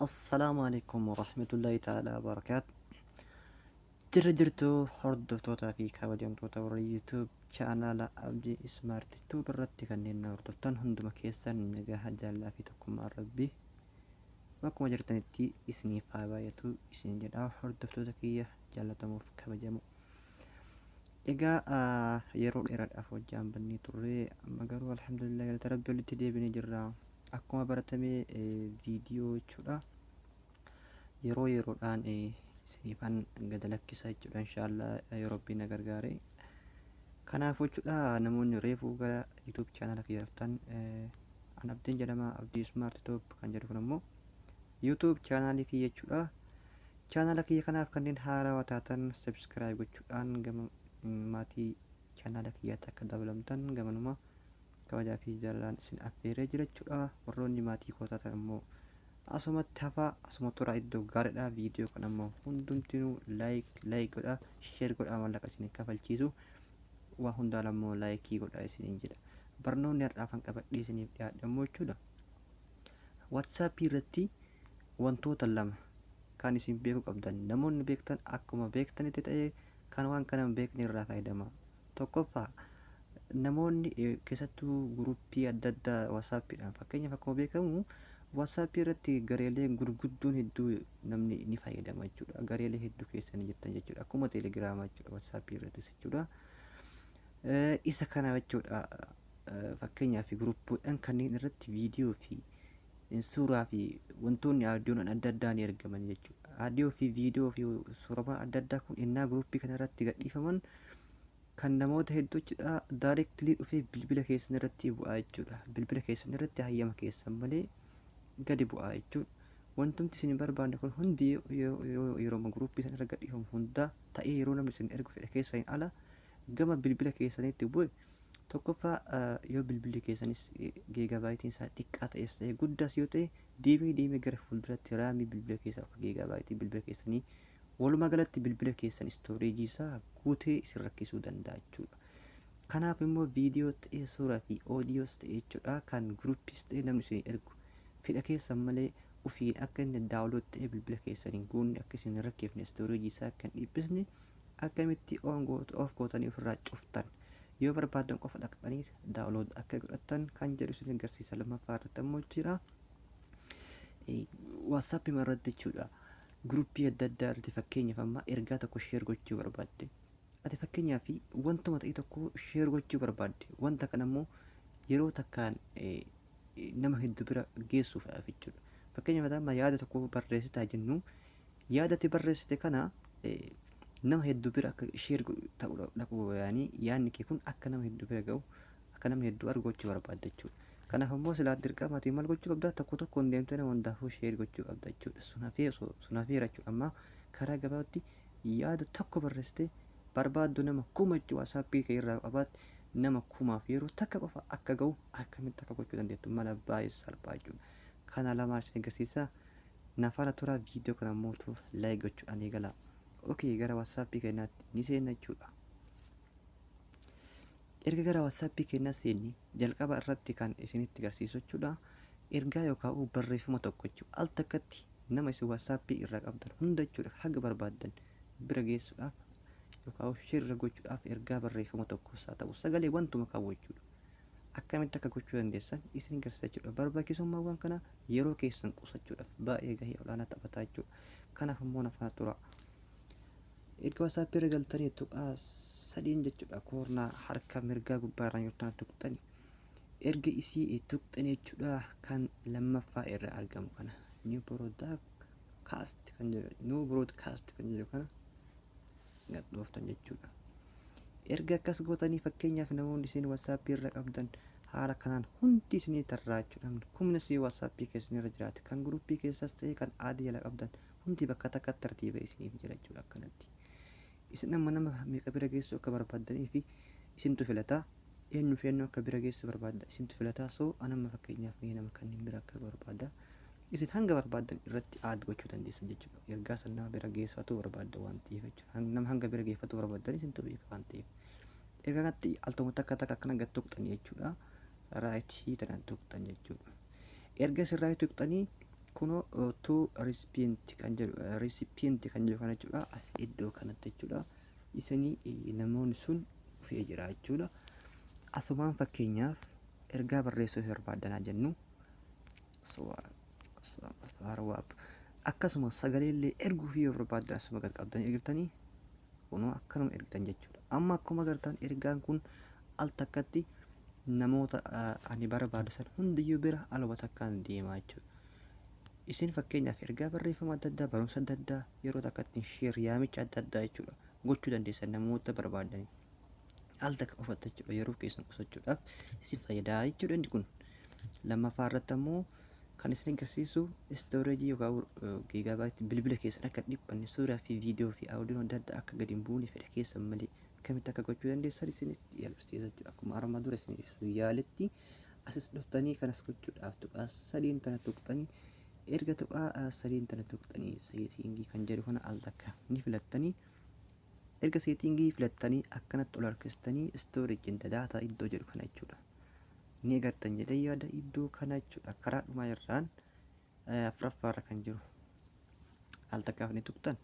السلام عليكم ورحمة الله تعالى وبركاته. jirtu hordoftoota fi kabajamtoota warra YouTube chaanaala Abdii Ismaartituu irratti kanneen na hordoftan hunduma keessan nagaa jaallaa fi tokkummaa Rabbii bakkuma jirtanitti isiniif haa baay'atu isin jedha hordoftoota kiyya jaallatamuuf kabajamu. Egaa yeroo dheeraadhaaf hojjaan bannee turre amma garuu alhamdulillah galata Rabbii walitti deebinee jirra. Akkuma baratame viidiyoo jechuudha. Yeroo yeroodhaan isiniifan gad lakkisa jechuudha inshaallah yoo rabbiin na gargaare. Kanaafuu jechuudha namoonni reefuu gara YouTube chaanala kiyya dhuftan an Abdiin jedhama Abdii Smart Top kan jedhu kun immoo YouTube chaanaalii kiyya jechuudha. Chaanala kiyya kanaaf kanneen haarawaa taatan subscribe gochuudhaan gama maatii chaanala kiyyaatti akka dabalamtan gamanuma kabajaa fi jaalalaan isin affeeree jira jechuudha. Warroonni maatii koo taatan immoo asumatti hafaa asuma tura iddoo gaariidha. Viidiyoo kana immoo hundumtinuu laayik godha sheer godha mallaqa isin kafalchiisu waa hundaan ammoo laayikii godha isiniin jedha. Barnoonni har'aafan qabadhee isiniif dhiyaadhe immoo jechuudha. WhatsApp irratti wantoota lama kan isin beekuu qabdan namoonni beektan akkuma beektanitti ta'ee kan waan kana hin beekne irraa fayyadama. Tokkoffaa namoonni keessattuu guruppii adda addaa WhatsAppidhaan fakkeenyaaf akkuma beekamu WhatsApp irratti gareeleen gurguddoon hedduu namni ni fayyadama jechuudha. Gareelee hedduu keessanii jirtan jechuudha. Akkuma teelegiraamaa jechuudha WhatsApp irrattis jechuudha. Isa kana jechuudha. Fakkeenyaaf guruppiidhaan kanneen irratti viidiyoo fi suuraa fi wantoonni aadiyoon adda addaa ni argaman jechuudha. Aadiyoo fi viidiyoo fi suuraa adda addaa kun innaa guruppii kana irratti gadhiifaman kan namoota hedduu jechuudha daayireektilii dhufee bilbila keessan irratti bu'aa jechuudha. Bilbila keessan irratti hayyama keessan malee gadi bu'aa jechuudha. Wantumti isin barbaanne kun hundi yeroo guruppii san irra gadhiifamu hunda ta'ee yeroo namni isin ergu fedha keessaniin ala gama bilbila keessaniitti bu'e tokkoffaa yoo bilbilli keessanis giigabaayitiin isaa xiqqaa ta'es ta'e guddaas yoo ta'e deemee gara fuulduratti raamii bilbila keessaa akka giigabaayitii bilbila keessanii walumaa galatti bilbila keessan istooreejii isaa guutee isin rakkisuu danda'a jechuudha. Kanaaf immoo viidiyoo ta'ee suuraa fi oodiyoos ta'e jechuudha kan guruppis ta'e namni isin ergu fedha keessan malee ufiin akka inni daawulood ta'e bilbila keessaniin guunne akka isin rakkeefne istooreejii isaa akka hin dhiphisne akkamitti of gootanii ofirraa cuftan yoo barbaadan qofa dhaqxanii daawulood akka godhattan kan jedhu isin agarsiisa. Lammaffaa irratti ammoo jira WhatsApp irratti jechuudha. Guruppii adda addaa irratti fakkeenyaaf amma ergaa tokko sheer gochuu barbaadde ati fakkeenyaaf wantuma ta'e tokko sheer gochuu barbaadde wanta kana immoo yeroo takkaan nama hedduu bira geessuudhaaf jechuudha. Fakkeenyaaf amma yaada tokko barreessitaa jennu yaadati barreessite kana nama hedduu bira akka sheer ta'uu dhaquu yaanii yaadni kee kun akka nama hedduu bira ga'u akka nama hedduu argu gochuu barbaadde jechuudha. Kanaaf immoo silaa dirqamaatiin maal gochuu qabda tokko tokkoon deemtee nama hundaafuu sheer gochuu qabda jechuudha. Sun hafeera jechuudha. Amma karaa gabaabaatti yaada tokko barreessitee barbaaddu nama kuma jechuudha WhatsApp kee irraa qabaatte nama kumaaf yeroo takka qofa akka ga'u akkamitti akka gochuu dandeettu mala baay'ee salphaa jechuudha. Kana lamaan isin agarsiisa. Nafaana turaa viidiyoo kana mootu laayik gochuudhaan eegala. Okay, gara WhatsApp keenyaatti ni seenna jechuudha. Erga gara WhatsApp keenyaa seenni jalqaba irratti kan isinitti agarsiisu jechuudha. Ergaa yookaan barreeffama tokko jechuudha. Al takkatti nama isin WhatsApp irraa qabdan hunda jechuudha haga barbaadan bira geessuudhaaf yookaan sheer gochuudhaaf ergaa barreeffama tokkos haa ta'u sagalee wantuma qabu jechuudha. Akkamitti akka gochuu dandeessan isin agarsiisa jechuudha. Barbaachisummaawwan kana yeroo keessan qusachuudhaaf baay'ee gahee olaanaa taphataa jechuudha. Kanaaf immoo nafaana tura. Erga WhatsApp irra galtanii tuqaa sadiin jechuudha koornaa harka mirgaa gubbaa irraan yoo tuqxani erga isii tuqxani jechuudha kan lammaffaa irra argamu kana new broadcast kan jedhu kana gad dhooftan jechuudha. Erga akkas gootanii fakkeenyaaf namoonni isin WhatsApp irra qabdan haala kanaan hundi isinii tarraa jechuudha. Kumni isin WhatsApp keessan irra jiraate kan guruppii keessas ta'e kan adii jala qabdan hundi bakka takkatti tartiiba isiniif jira jechuudha akkanatti. Isin amma nama meeqa bira geessu akka barbaadanii fi isintu filataa eenyu akka bira geessu barbaadda isintu filataa soo anamma fakkeenyaaf nama kanneen bira akka barbaadda isin hanga barbaadan irratti aad gochuu dandeessan jechuudha. Ergaa san nama bira geeffatu barbaadda waan ta'eef jechuudha. Nama hanga bira geeffatu barbaadan isintu beeka waan ta'eef. Ergaa kanatti altuma takka akkana gad tuqxanii jechuudha. Raayitii tanaan tuqxan jechuudha. Erga isin raayitii tuqxanii Kunoo to recipient kan jedhu kana jechuudha. As iddoo kanatti jechuudha. Isanii namoonni sun dhufee jira jechuudha. Asumaan fakkeenyaaf ergaa barreessuuf barbaadanaa jennu akkasuma sagalee illee erguuf yoo barbaadan asuma gad qabdanii ergitanii kunoo akkanuma ergitan jechuudha. Amma akkuma agartan ergaan kun al takkatti namoota ani barbaadu san hundiyyuu bira aluma takkaan deemaa jechuudha. Isin fakkeenyaaf ergaa barreeffama adda addaa barumsa adda addaa yeroo takkatti sheer yaamicha adda addaa jechuudha gochuu dandeessan namoota barbaadanii al takka ofatta jechuudha yeroo keessan qusachuudhaaf isin fayyadaa jechuudha. Inni kun lammaffaa irratti ammoo kan isin agarsiisu istooreejii yookaan giigaabaaytii bilbila keessan akka dhiphanne suuraa fi viidiyoo fi audiyoo adda addaa akka gadi hin buune fedha keessan malee akkamitti akka gochuu dandeessan isinitti agarsiisa jechuudha. Akkuma armaan dura isin ibsu yaaletti asis dhuftanii kanas gochuudhaaf tuqaa sadiin tana tuqxanii erga tuqaa sadiin tana tuqxanii seetingii kan jedhu kana al takka ni filattanii erga seetingii filattanii akkanatti ol harkistanii istooreejiin daataa iddoo jedhu kana jechuudha. Ni agartan jedhee yaada iddoo kana jechuudha. Karaa dhumaa irraan afuraffaarra kan jiru al takkaaf ni tuqxan.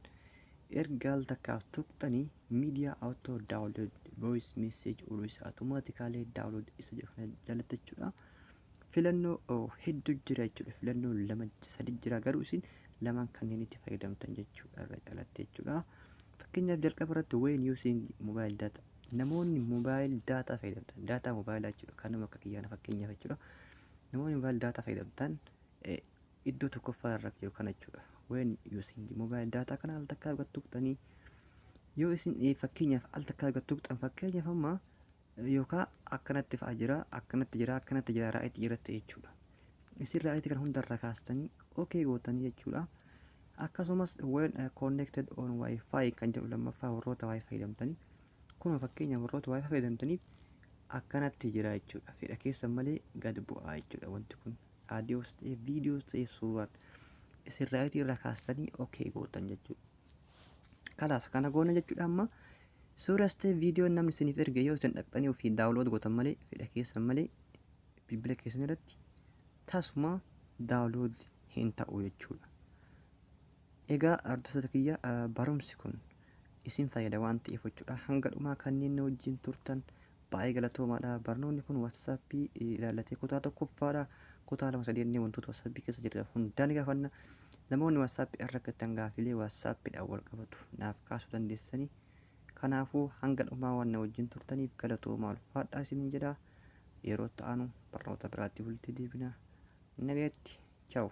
Erga al takkaaf tuqxanii miidiyaa auto download voice message always automatically download isa jedhu kana jalatti jechuudha. Filannoo hedduu jira jechuudha. Filannoo lama sadi jira garuu isin lamaan kanneen itti fayyadamtan jechuudha irra jalatti jechuudha. Fakkeenyaaf jalqaba irratti when using mobile data namoonni mobile data fayyadamtan data mobile jechuudha. Kanuma akka kiyyaana fakkeenyaaf jechuudha. Namoonni mobile data fayyadamtan iddoo tokkoffaa irra jiru kana jechuudha. When using mobile data kana al takkaa gad tuqxanii yoo isin fakkeenyaaf al takkaa gad tuqxan fakkeenyaaf amma yookaan akkanatti fa'aa jira akkanatti jira raa'eetti irratti jechuudha. Isin raa'eetti kan hundarra kaastanii okay gootanii jechuudha. Akkasumas when connected on wifi kan jedhu lammaffaa warroota wifi fayyadamtanii kun fakkeenyaaf warroota wifi fayyadamtaniif akkanatti jira jechuudha. Fedha keessan malee gad bu'aa jechuudha. Wanti kun aadiyoos ta'ee viidiyoos ta'ee suuraan isin raa'eetti irra kaastanii okay gootan jechuudha. Kalaas kana goona jechuudha. Amma suuras ta'ee viidiyoon namni isiniif erge yoo isin dhaqxanii ofii daawunlood gootan malee fedha keessan malee bilbila keessan irratti tasuma daawunlood hin ta'u jechuudha. Egaa hordoftoota kiyya barumsi kun isin fayyada waan ta'eef jechuudha. Hanga dhumaa kanneen na wajjin turtan baay'ee galatoomaadha. Barnoonni kun waatsaappii ilaallatee kutaa tokkoffaadha. Kutaa lama sadii wantoota waatsaappii keessa jiran hundaan gaafanna. Namoonni waatsaappii irra rakkatan gaafilee waatsaappiidhaan wal qabatu naaf kaasuu dandeessanii. Kanaafuu hanga dhumaa waan na wajjin turtaniif galatoomaa ulfaadhaa isiniin jedha. Yeroo ta'anu barnoota biraatti walitti deebina. Nagaatti. Ciao.